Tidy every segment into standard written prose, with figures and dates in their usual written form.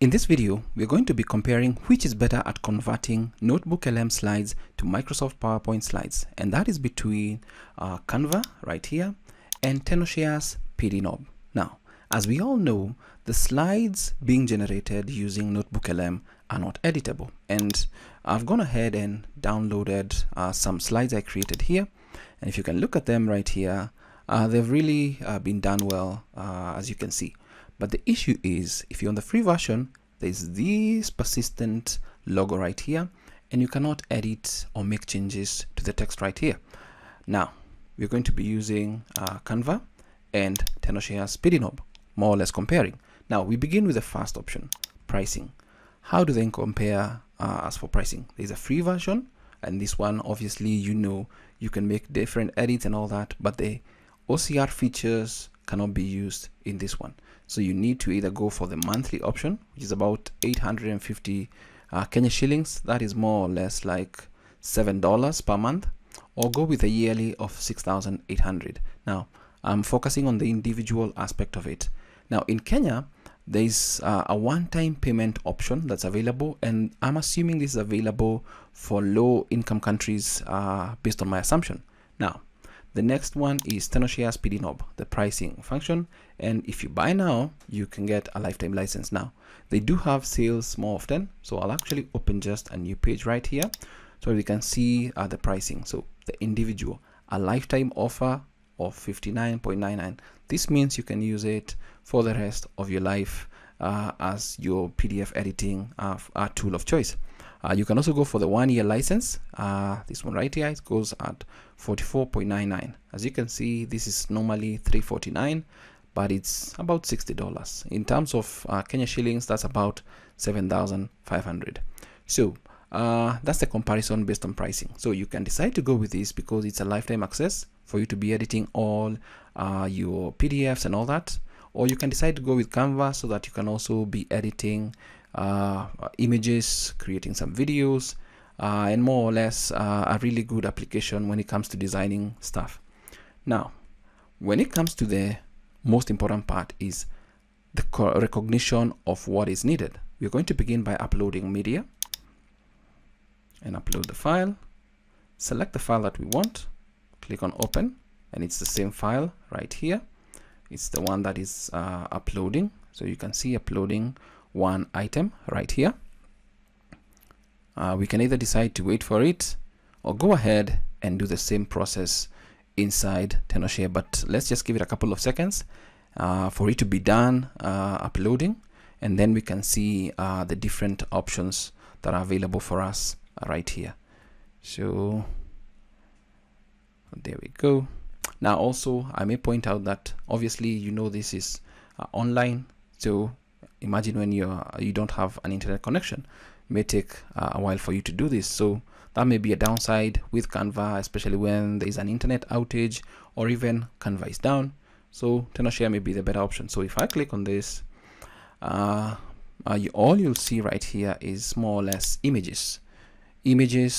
In this video, we're going to be comparing which is better at converting NotebookLM slides to Microsoft PowerPoint slides, and that is between Canva right here and Tenoshare's PDNob. Now, as we all know, the slides being generated using NotebookLM are not editable, and I've gone ahead and downloaded some slides I created here, and if you can look at them right here, they've really been done well, as you can see. But the issue is, if you're on the free version, there's this persistent logo right here, and you cannot edit or make changes to the text right here. Now, we're going to be using Canva and Tenoshare's PDNob, more or less comparing. Now, we begin with the first option, pricing. How do they compare as for pricing? There's a free version, and this one, obviously, you can make different edits and all that, but the OCR features cannot be used in this one. So you need to either go for the monthly option, which is about 850 Kenya shillings. That is more or less like $7 per month, or go with a yearly of 6,800. Now, I'm focusing on the individual aspect of it. Now, in Kenya, there's a one-time payment option that's available, and I'm assuming this is available for low-income countries based on my assumption. Now, the next one is Tenoshare's PDNob, the pricing function, and if you buy now, you can get a lifetime license. Now, they do have sales more often, so I'll actually open just a new page right here so we can see the pricing. So the individual, a lifetime offer of 59.99. This means you can use it for the rest of your life as your PDF editing tool of choice. You can also go for the 1-year license. This one right here, it goes at 44.99. As you can see, this is normally $349, but it's about $60. In terms of Kenya shillings, that's about 7,500. So that's the comparison based on pricing. So you can decide to go with this because it's a lifetime access for you to be editing all your PDFs and all that, or you can decide to go with Canva so that you can also be editing images, creating some videos, and more or less a really good application when it comes to designing stuff. Now, when it comes to the most important part is the recognition of what is needed. We're going to begin by uploading media and upload the file. Select the file that we want, click on open, and it's the same file right here. It's the one that is uploading. So you can see uploading one item right here. We can either decide to wait for it or go ahead and do the same process inside Tenorshare, but let's just give it a couple of seconds for it to be done uploading, and then we can see the different options that are available for us right here. So there we go. Now also, I may point out that obviously this is online, so imagine when you don't have an internet connection, it may take a while for you to do this. So that may be a downside with Canva, especially when there is an internet outage or even Canva is down. So Tenorshare may be the better option. So if I click on this, all you'll see right here is more or less images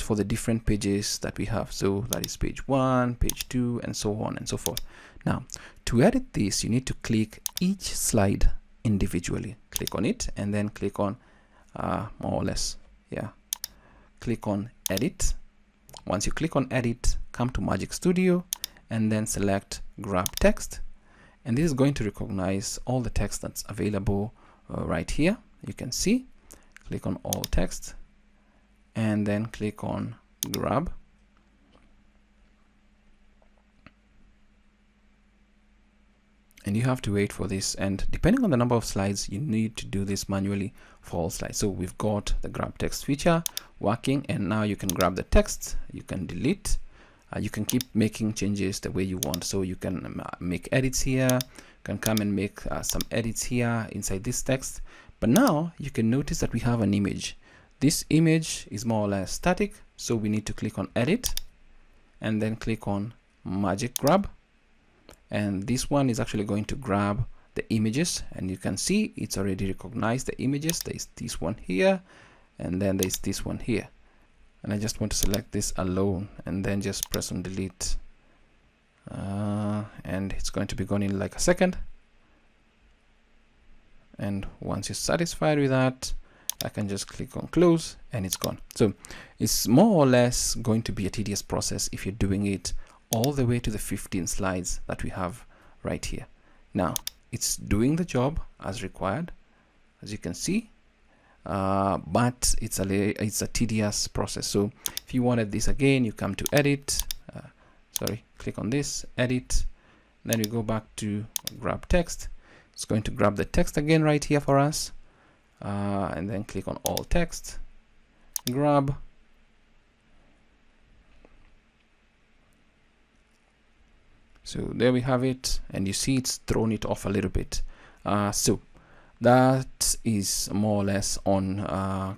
for the different pages that we have. So that is page 1, page 2, and so on and so forth. Now, to edit this, you need to click each slide individually. Click on it and then click on more or less, click on edit. Once you click on edit, come to Magic Studio and then select grab text, and this is going to recognize all the text that's available right here. You can see, click on all text and then click on grab. And you have to wait for this, and depending on the number of slides, you need to do this manually for all slides. So we've got the grab text feature working, and now you can grab the text, you can delete, you can keep making changes the way you want. So you can make edits here, you can come and make some edits here inside this text. But now you can notice that we have an image. This image is more or less static, so we need to click on edit and then click on magic grab. And this one is actually going to grab the images, and you can see it's already recognized the images. There's this one here, and then there's this one here. And I just want to select this alone and then just press on delete. And it's going to be gone in like a second. And once you're satisfied with that, I can just click on close and it's gone. So it's more or less going to be a tedious process if you're doing it all the way to the 15 slides that we have right here. Now it's doing the job as required, as you can see, but it's a tedious process. So if you wanted this again, you come to edit, click on this, edit, then we go back to grab text. It's going to grab the text again right here for us, and then click on all text, grab, so there we have it, and you see it's thrown it off a little bit. So that is more or less on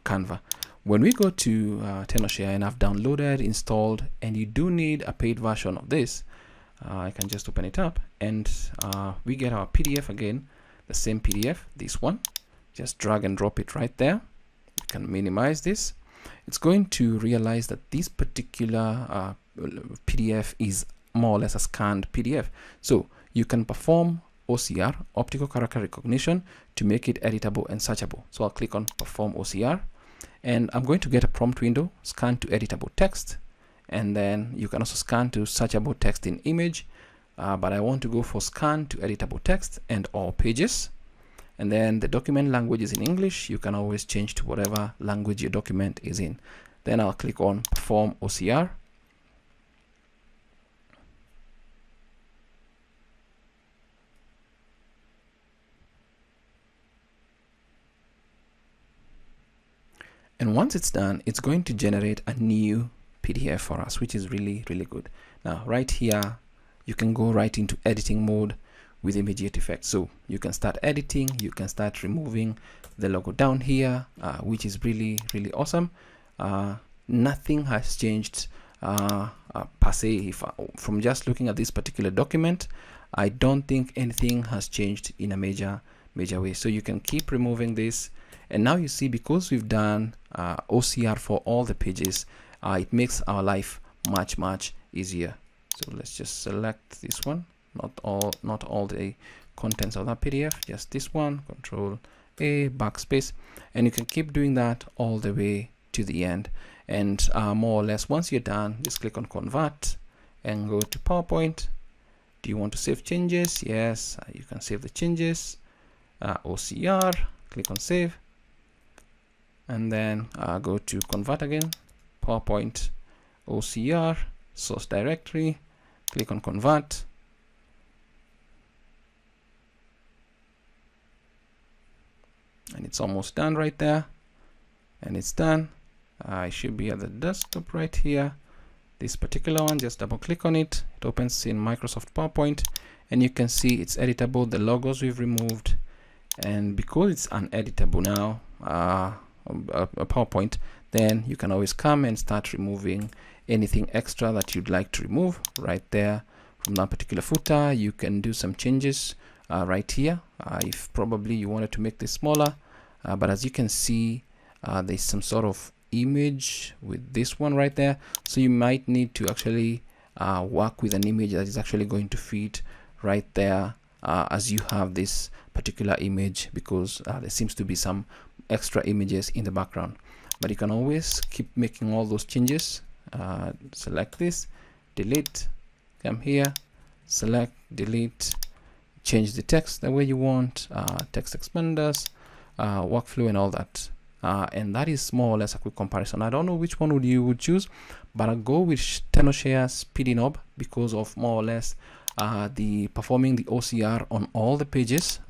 Canva. When we go to Tenorshare, and I've downloaded, installed, and you do need a paid version of this, I can just open it up, and we get our PDF again, the same PDF, this one. Just drag and drop it right there. You can minimize this. It's going to realize that this particular PDF is more or less a scanned PDF. So you can perform OCR, optical character recognition, to make it editable and searchable. So I'll click on perform OCR, and I'm going to get a prompt window, scan to editable text, and then you can also scan to searchable text in image, but I want to go for scan to editable text and all pages. And then the document language is in English. You can always change to whatever language your document is in. Then I'll click on perform OCR. And once it's done, it's going to generate a new PDF for us, which is really, really good. Now, right here, you can go right into editing mode with immediate effect. So you can start editing, you can start removing the logo down here, which is really, really awesome. Nothing has changed per se. From just looking at this particular document, I don't think anything has changed in a major way. So you can keep removing this. And now you see, because we've done OCR for all the pages, it makes our life much easier. So let's just select this one, not all the contents of that PDF, just this one, Control A, backspace, and you can keep doing that all the way to the end. And more or less, once you're done, just click on convert and go to PowerPoint. Do you want to save changes? Yes, you can save the changes. OCR, click on save, and then go to convert again, PowerPoint, OCR, source directory, click on convert, and it's almost done right there, and it's done. I should be at the desktop right here. This particular one, just double click on it, it opens in Microsoft PowerPoint, and you can see it's editable. The logos we've removed, and because it's uneditable now, a PowerPoint, then you can always come and start removing anything extra that you'd like to remove right there from that particular footer. You can do some changes right here if probably you wanted to make this smaller, but as you can see, there's some sort of image with this one right there, so you might need to actually work with an image that is actually going to fit right there as you have this particular image, because there seems to be some extra images in the background. But you can always keep making all those changes. Select this, delete, come here, select, delete, change the text the way you want, text expanders, workflow, and all that. And that is more or less a quick comparison. I don't know which one you would choose, but I'll go with Tenoshare's PDNob because of more or less the performing the OCR on all the pages,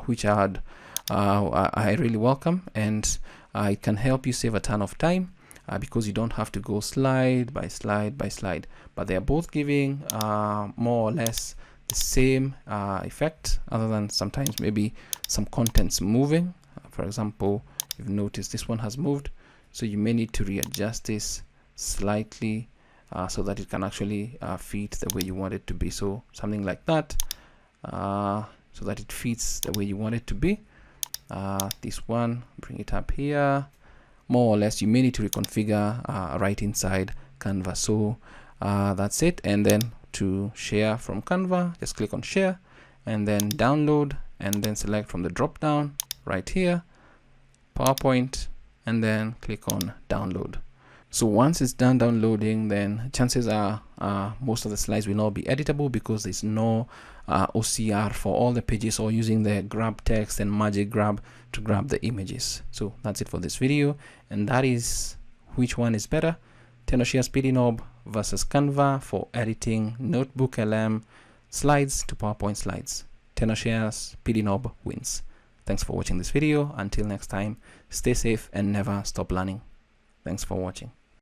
which I really welcome, and it can help you save a ton of time because you don't have to go slide by slide by slide. But they are both giving more or less the same effect, other than sometimes maybe some contents moving. For example, you've noticed this one has moved, so you may need to readjust this slightly so that it can actually fit the way you want it to be. So something like that, so that it fits the way you want it to be. This one, bring it up here. More or less, you may need to reconfigure right inside Canva. So that's it. And then to share from Canva, just click on share, and then download, and then select from the drop down right here, PowerPoint, and then click on download. So once it's done downloading, then chances are most of the slides will not be editable because there's no OCR for all the pages, or using the grab text and magic grab to grab the images. So that's it for this video, and that is which one is better, Tenorshare PDNob versus Canva for editing NotebookLM slides to PowerPoint slides. Tenorshare PDNob wins. Thanks for watching this video. Until next time, stay safe and never stop learning. Thanks for watching.